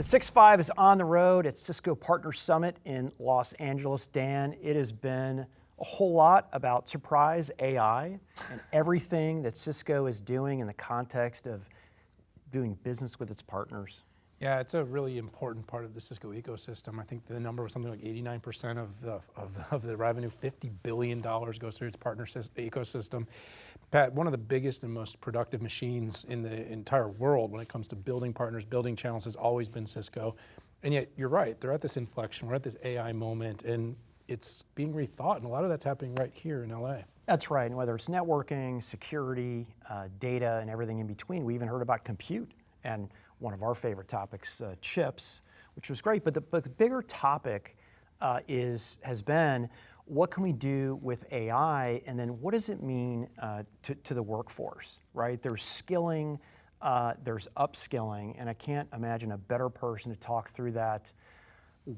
6.5 is on the road at Cisco Partner Summit in Los Angeles. Dan, it has been a whole lot about surprise AI and everything that Cisco is doing in the context of doing business with its partners. Yeah, it's a really important part of the Cisco ecosystem. I think the number was something like 89% of the revenue, $50 billion goes through its partner ecosystem. Pat, one of the biggest and most productive machines in the entire world when it comes to building partners, building channels has always been Cisco. And yet, you're right, they're at this inflection, we're at this AI moment, and it's being rethought, and a lot of that's happening right here in LA. That's right, and whether it's networking, security, data, and everything in between, we even heard about compute, and one of our favorite topics, chips, which was great. But the bigger topic has been, what can we do with AI, and then what does it mean to the workforce, right? There's skilling, there's upskilling, and I can't imagine a better person to talk through that.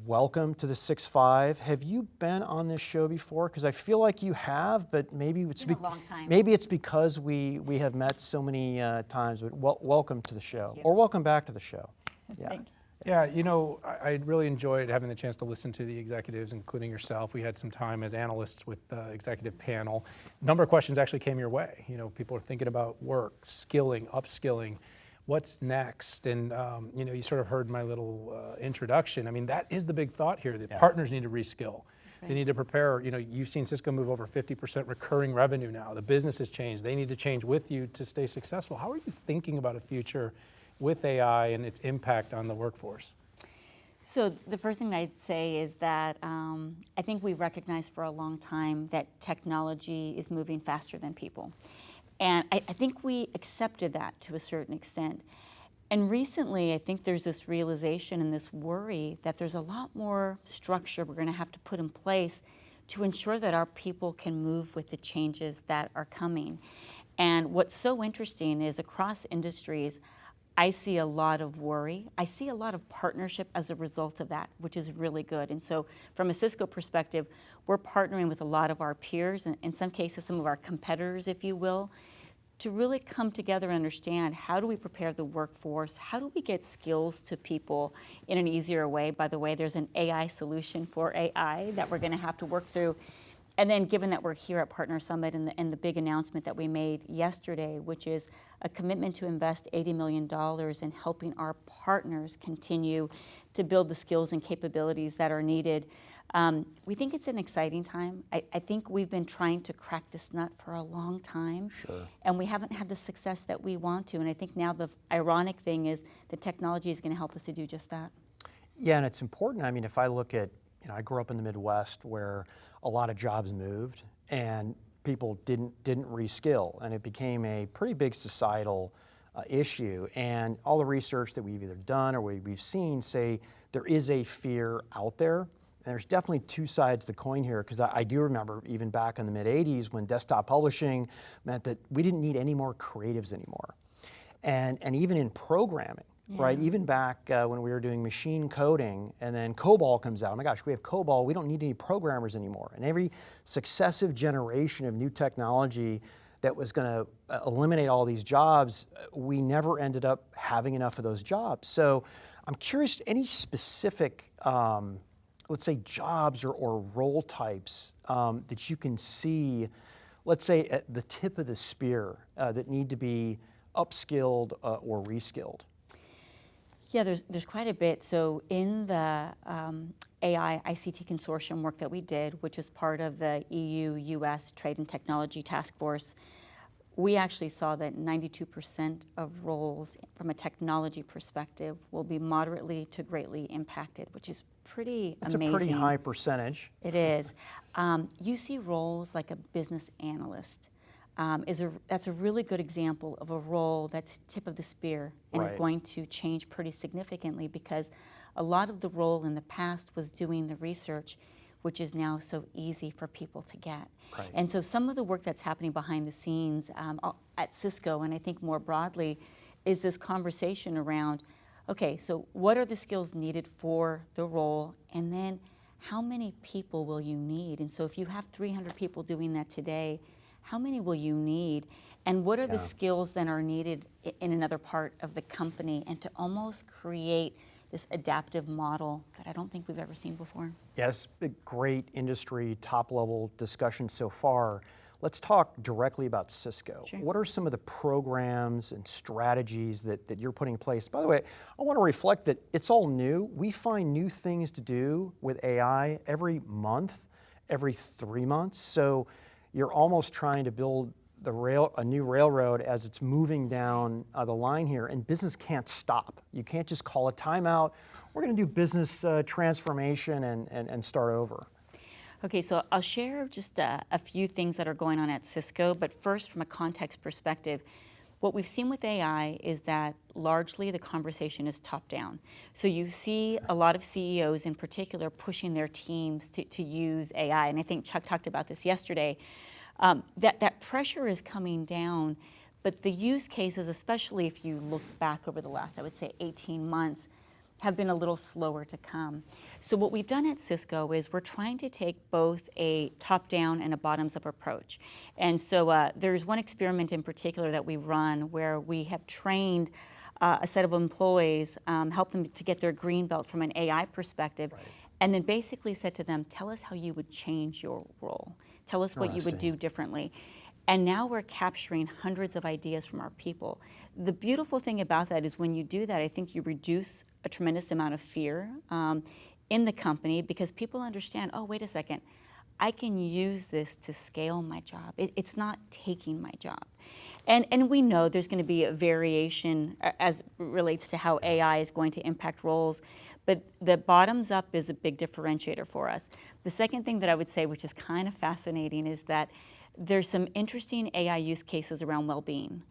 Welcome to the 6.5. Have you been on this show before? Because I feel like you have, but maybe it's been a long time. Maybe it's because we have met so many times. But welcome to the show, or welcome back to the show. Yeah. Thank you. Yeah, you know, I really enjoyed having the chance to listen to the executives, including yourself. We had some time as analysts with the executive panel. A number of questions actually came your way. You know, people are thinking about work, skilling, upskilling. What's next? And you know, you sort of heard my little introduction. I mean, that is the big thought here. The partners need to reskill. Right. They need to prepare. You know, you've seen Cisco move over 50% recurring revenue now. The business has changed. They need to change with you to stay successful. How are you thinking about a future with AI and its impact on the workforce? So the first thing I'd say is that I think we've recognized for a long time that technology is moving faster than people. And I think we accepted that to a certain extent. And recently, I think there's this realization and this worry that there's a lot more structure we're going to have to put in place to ensure that our people can move with the changes that are coming. And what's so interesting is across industries, I see a lot of worry. I see a lot of partnership as a result of that, which is really good. And so from a Cisco perspective, we're partnering with a lot of our peers, and in some cases, some of our competitors, if you will, to really come together and understand, how do we prepare the workforce? How do we get skills to people in an easier way? By the way, there's an AI solution for AI that we're gonna have to work through. And then given that we're here at Partner Summit and the big announcement that we made yesterday, which is a commitment to invest $80 million in helping our partners continue to build the skills and capabilities that are needed, we think it's an exciting time. I think we've been trying to crack this nut for a long time. Sure. And we haven't had the success that we want to. And I think now the ironic thing is the technology is going to help us to do just that. Yeah, and it's important. I mean, if I look at, you know, I grew up in the Midwest where a lot of jobs moved and people didn't reskill, and it became a pretty big societal issue. And all the research that we've either done or we've seen say there is a fear out there. And there's definitely two sides to the coin here, because I do remember even back in the mid-'80s when desktop publishing meant that we didn't need any more creatives anymore. And even in programming, right? Even back when we were doing machine coding, and then COBOL comes out. Oh my gosh, we have COBOL. We don't need any programmers anymore. And every successive generation of new technology that was going to eliminate all these jobs, we never ended up having enough of those jobs. So I'm curious, any specific, let's say, jobs or role types that you can see, let's say, at the tip of the spear that need to be upskilled or reskilled? Yeah, there's quite a bit. So in the AI ICT consortium work that we did, which is part of the EU-US Trade and Technology Task Force, we actually saw that 92% of roles from a technology perspective will be moderately to greatly impacted, which is pretty amazing. It's a pretty high percentage. It is. You see roles like a business analyst. That's a really good example of a role that's tip of the spear and is going to change pretty significantly, because a lot of the role in the past was doing the research, which is now so easy for people to get. Right. And so some of the work that's happening behind the scenes at Cisco, and I think more broadly, is this conversation around, okay, so what are the skills needed for the role, and then how many people will you need? And so if you have 300 people doing that today, how many will you need? And what are the skills that are needed in another part of the company? And to almost create this adaptive model that I don't think we've ever seen before. Yes, a great industry top-level discussion so far. Let's talk directly about Cisco. Sure. What are some of the programs and strategies that you're putting in place? By the way, I want to reflect that it's all new. We find new things to do with AI every month, every 3 months. So you're almost trying to build a new railroad as it's moving down the line here, and business can't stop. You can't just call a timeout. We're going to do business transformation and start over. Okay, so I'll share just a few things that are going on at Cisco, but first from a context perspective, what we've seen with AI is that largely the conversation is top down. So you see a lot of CEOs in particular pushing their teams to use AI, and I think Chuck talked about this yesterday. That pressure is coming down, but the use cases, especially if you look back over the last, I would say, 18 months, have been a little slower to come. So what we've done at Cisco is we're trying to take both a top-down and a bottoms-up approach. And so there's one experiment in particular that we've run where we have trained a set of employees, helped them to get their green belt from an AI perspective, right, and then basically said to them, tell us how you would change your role. Tell us what you would do differently. And now we're capturing hundreds of ideas from our people. The beautiful thing about that is when you do that, I think you reduce a tremendous amount of fear in the company because people understand, oh, wait a second, I can use this to scale my job. It's not taking my job. And we know there's going to be a variation as it relates to how AI is going to impact roles, but the bottoms up is a big differentiator for us. The second thing that I would say, which is kind of fascinating, is that there's some interesting AI use cases around well-being.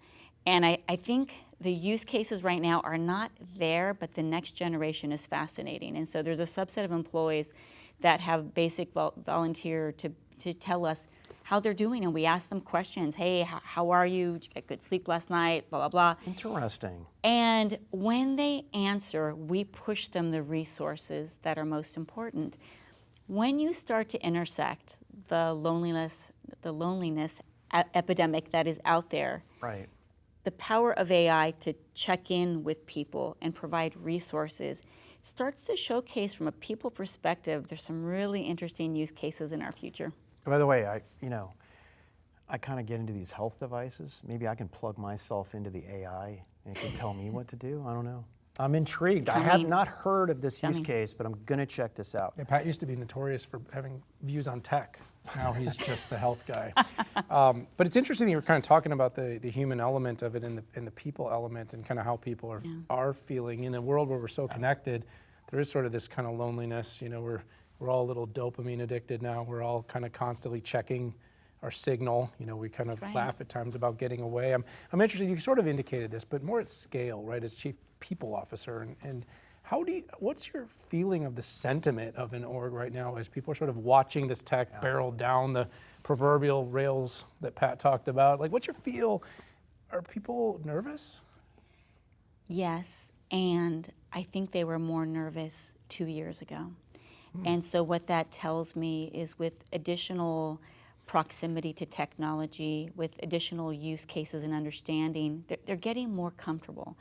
And I think the use cases right now are not there, but the next generation is fascinating. And so there's a subset of employees that have basic volunteer to tell us how they're doing. And we ask them questions. Hey, how are you? Did you get good sleep last night? Blah, blah, blah. Interesting. And when they answer, we push them the resources that are most important. When you start to intersect the loneliness epidemic that is out there, right, the power of AI to check in with people and provide resources starts to showcase from a people perspective, there's some really interesting use cases in our future. By the way, I kind of get into these health devices. Maybe I can plug myself into the AI and it can tell me what to do. I don't know. I'm intrigued. I have not heard of this use case, but I'm going to check this out. Yeah, Pat used to be notorious for having views on tech. Now he's just the health guy. But it's interesting that you're kind of talking about the human element of it and the people element and kind of how people are feeling. In a world where we're so connected, there is sort of this kind of loneliness. You know, we're all a little dopamine addicted now. We're all kind of constantly checking our signal. You know, we kind of laugh at times about getting away. I'm interested, you sort of indicated this, but more at scale, right, as Chief People Officer. And what's your feeling of the sentiment of an org right now as people are sort of watching this tech barrel down the proverbial rails that Pat talked about? Like, what's your feel? Are people nervous? Yes, and I think they were more nervous 2 years ago. And so what that tells me is with additional proximity to technology, with additional use cases and understanding, they're getting more comfortable.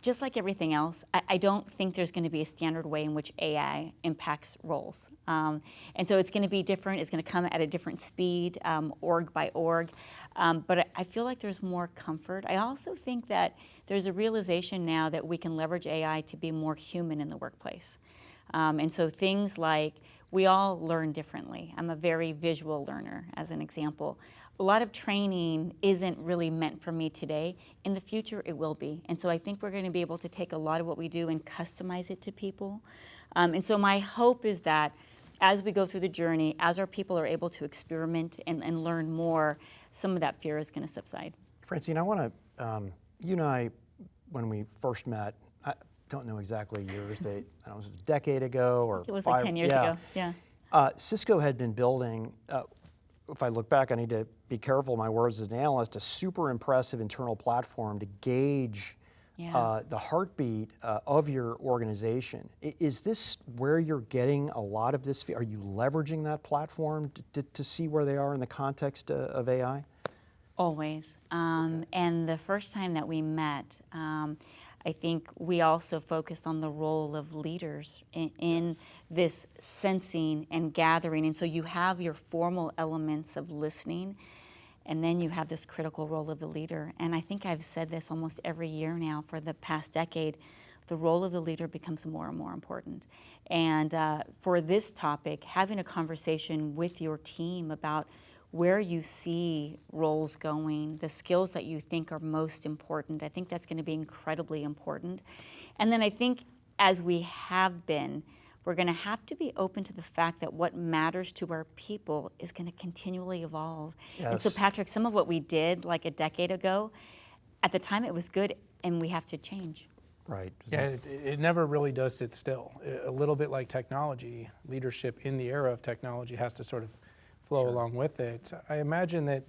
Just like everything else, I don't think there's going to be a standard way in which AI impacts roles. And so it's going to be different. It's going to come at a different speed, org by org. But I feel like there's more comfort. I also think that there's a realization now that we can leverage AI to be more human in the workplace. And so things like we all learn differently. I'm a very visual learner, as an example. A lot of training isn't really meant for me today. In the future, it will be. And so I think we're going to be able to take a lot of what we do and customize it to people. And so my hope is that as we go through the journey, as our people are able to experiment and learn more, some of that fear is going to subside. Francine, I want to, you and I, when we first met, I don't know exactly years, I don't know, it was a decade ago or it was 5, like 10 years ago, yeah. Cisco had been building, if I look back, I need to be careful of my words as an analyst, a super impressive internal platform to gauge the heartbeat of your organization. Is this where you're getting a lot of this? Are you leveraging that platform to see where they are in the context of AI? Always. And the first time that we met, I think we also focus on the role of leaders in this sensing and gathering. And so you have your formal elements of listening, and then you have this critical role of the leader. And I think I've said this almost every year now for the past decade, the role of the leader becomes more and more important. And for this topic, having a conversation with your team about where you see roles going, the skills that you think are most important, I think that's going to be incredibly important. And then I think as we have been, we're going to have to be open to the fact that what matters to our people is going to continually evolve. Yes. And so, Patrick, some of what we did like a decade ago, at the time it was good, and we have to change. Right. Yeah, it never really does sit still. A little bit like technology, leadership in the era of technology has to sort of flow along with it. I imagine that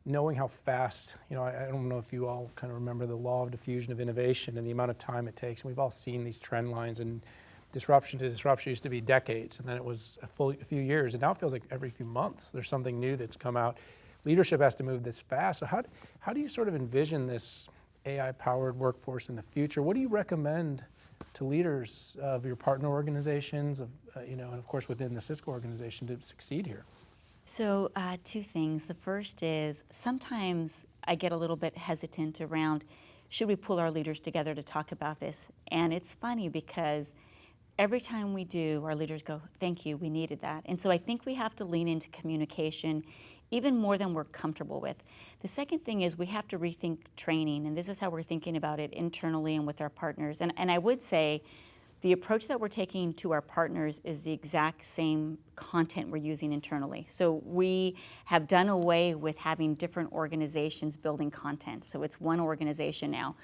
knowing how fast, I don't know if you all kind of remember the law of diffusion of innovation and the amount of time it takes. And we've all seen these trend lines, and disruption to disruption used to be decades, and then it was a few years, and now it feels like every few months there's something new that's come out. Leadership has to move this fast. So how do you sort of envision this AI-powered workforce in the future? What do you recommend to leaders of your partner organizations, and of course within the Cisco organization to succeed here? So two things. The first is sometimes I get a little bit hesitant around, should we pull our leaders together to talk about this? And it's funny because every time we do, our leaders go, thank you, we needed that. And so I think we have to lean into communication even more than we're comfortable with. The second thing is we have to rethink training, and this is how we're thinking about it internally and with our partners. And I would say the approach that we're taking to our partners is the exact same content we're using internally. So we have done away with having different organizations building content. So it's one organization now.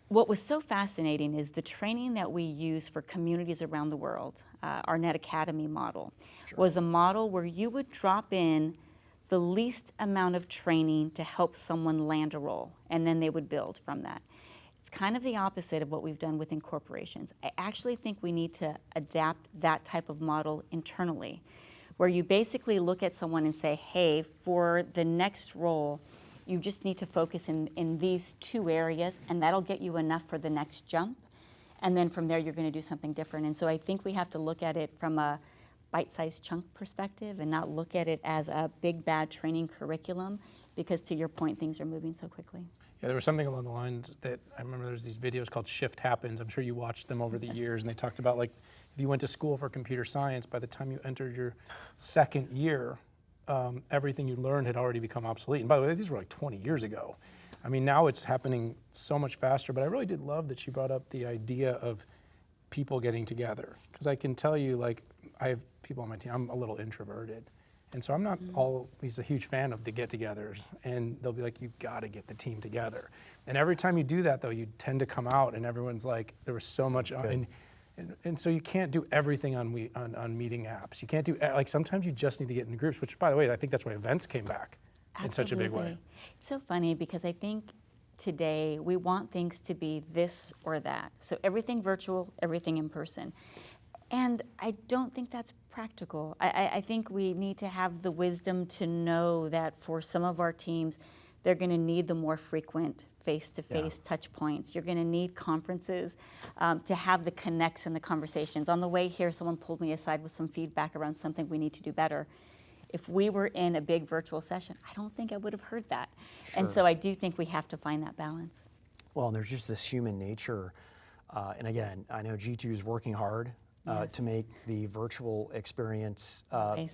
What was so fascinating is the training that we use for communities around the world, our Net Academy model, was a model where you would drop in the least amount of training to help someone land a role, and then they would build from that. It's kind of the opposite of what we've done within corporations. I actually think we need to adapt that type of model internally, where you basically look at someone and say, hey, for the next role, you just need to focus in these two areas, and that'll get you enough for the next jump. And then from there, you're going to do something different. And so I think we have to look at it from a bite-sized chunk perspective and not look at it as a big, bad training curriculum, because to your point, things are moving so quickly. Yeah, there was something along the lines that I remember there's these videos called Shift Happens. I'm sure you watched them over the years, and they talked about, like, if you went to school for computer science, by the time you entered your second year, everything you learned had already become obsolete. And by the way, these were like 20 years ago. I mean, now it's happening so much faster, but I really did love that she brought up the idea of people getting together. Because I can tell you, like, I have people on my team, I'm a little introverted. And so I'm not always a huge fan of the get-togethers, and they'll be like, you've got to get the team together. And every time you do that, though, you tend to come out, and everyone's like, there was so much, and so you can't do everything on meeting apps. You can't do, like, sometimes you just need to get in groups, which, by the way, I think that's why events came back in such a big way. It's so funny because I think today we want things to be this or that. So everything virtual, everything in person. And I don't think that's practical. I think we need to have the wisdom to know that for some of our teams, they're going to need the more frequent face-to-face touch points. You're going to need conferences to have the connects and the conversations. On the way here, someone pulled me aside with some feedback around something we need to do better. If we were in a big virtual session, I don't think I would have heard that. Sure. And so I do think we have to find that balance. Well, and there's just this human nature. And again, I know G2 is working hard to make the virtual experience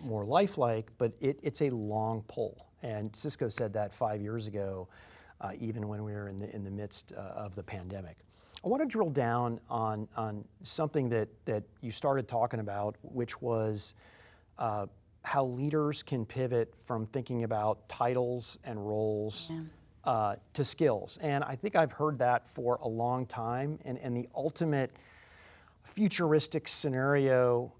more lifelike, but it's a long pull. And Cisco said that 5 years ago, even when we were in the midst of the pandemic. I want to drill down on something that you started talking about, which was how leaders can pivot from thinking about titles and roles to skills. And I think I've heard that for a long time, and the ultimate futuristic scenario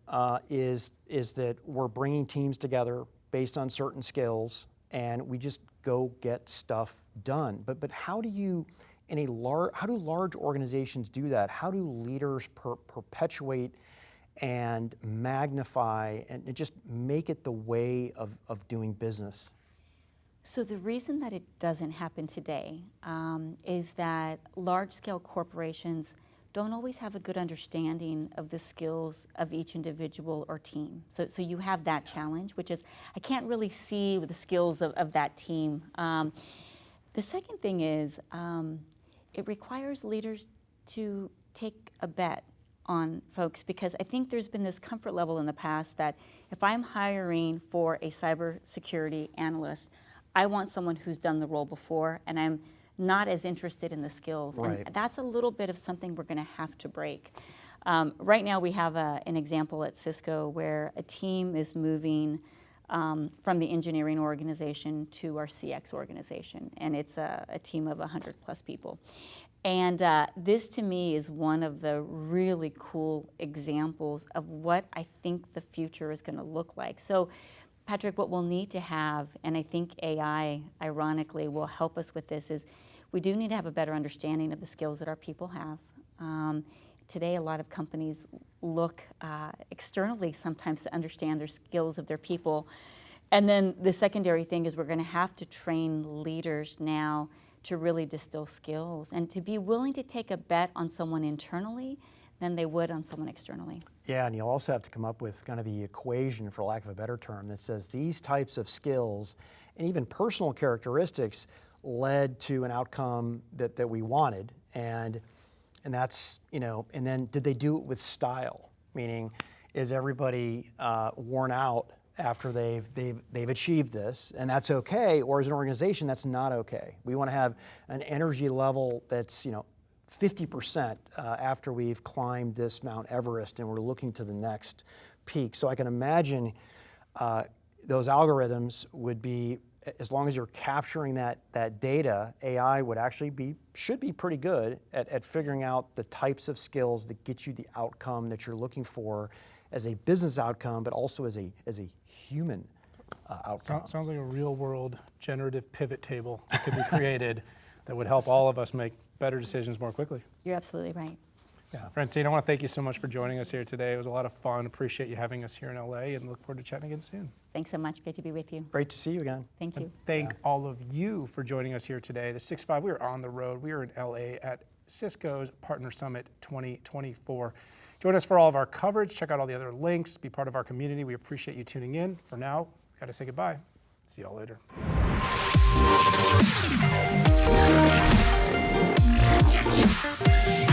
is that we're bringing teams together based on certain skills, and we just go get stuff done. But how do how do large organizations do that? How do leaders perpetuate and magnify and just make it the way of doing business? So the reason that it doesn't happen today is that large-scale corporations don't always have a good understanding of the skills of each individual or team. So you have that challenge, which is I can't really see the skills of that team. The second thing is it requires leaders to take a bet on folks, because I think there's been this comfort level in the past that if I'm hiring for a cybersecurity analyst, I want someone who's done the role before, and I'm not as interested in the skills. Right. And that's a little bit of something we're going to have to break. Right now we have an example at Cisco where a team is moving from the engineering organization to our CX organization, and it's a team of 100 plus people. And this to me is one of the really cool examples of what I think the future is going to look like. So Patrick, what we'll need to have, and I think AI, ironically, will help us with this, is we do need to have a better understanding of the skills that our people have. Today, a lot of companies look externally sometimes to understand their skills of their people. And then the secondary thing is we're going to have to train leaders now to really distill skills and to be willing to take a bet on someone internally than they would on someone externally. Yeah, and you'll also have to come up with kind of the equation, for lack of a better term, that says these types of skills and even personal characteristics led to an outcome that we wanted, and that's, you know, and then did they do it with style? Meaning, is everybody worn out after they've achieved this, and that's okay, or as an organization that's not okay? We want to have an energy level that's, you know, 50% after we've climbed this Mount Everest and we're looking to the next peak. So I can imagine those algorithms would be, as long as you're capturing that data, AI would actually should be pretty good at figuring out the types of skills that get you the outcome that you're looking for as a business outcome, but also as a human outcome. Sounds like a real world generative pivot table that could be created that would help all of us make better decisions more quickly. You're absolutely right. Yeah. Francine, I want to thank you so much for joining us here today. It was a lot of fun. Appreciate you having us here in LA, and look forward to chatting again soon. Thanks so much. Great to be with you. Great to see you again. Thank you. Thank all of you for joining us here today. The 6-5, we are on the road. We are in LA at Cisco's Partner Summit 2024. Join us for all of our coverage. Check out all the other links. Be part of our community. We appreciate you tuning in. For now, we got to say goodbye. See y'all later. We'll be right back.